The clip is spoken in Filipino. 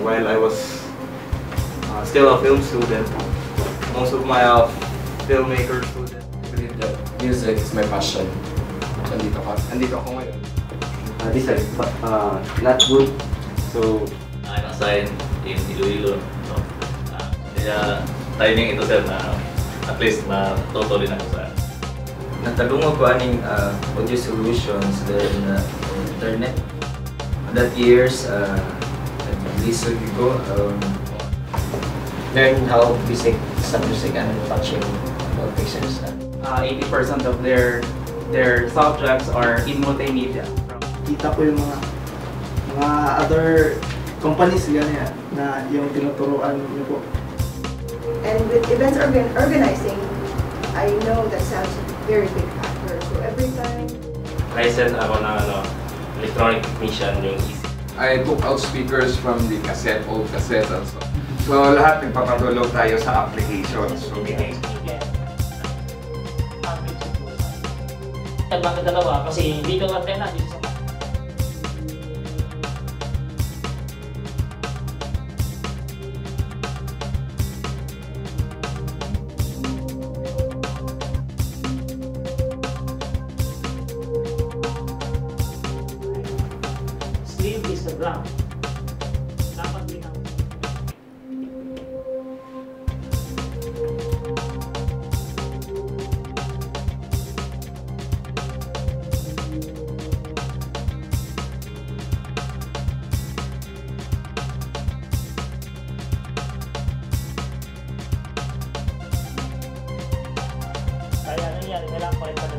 while I was still a film student. Most of my filmmaker students. I believe that music is my passion. Andito ako ngayon. This is not good. So, I'm assigned in Iloilo. So, kaya timing ito sir na at least matuto din ako sa Natalungo ko aning audio solutions in internet. That years, nag-listen ko, learn how basic sa music and touching all pieces. 80% of their subjects are in multimedia. Kita ko yung mga other companies ganyan na yung tinuturuan niyo po. And with events organizing, I know that sounds a very big factor. So every time Licensed ako ng electronic technician yung I took out speakers from the cassette, old cassette and so. So lahat nagpapatulog tayo sa applications. So, Bakit dalawa? Kasi hindi ka antena dito sa sleeve is the ground. Dapat linang. Kaya nangyari, kailangan pa rin pala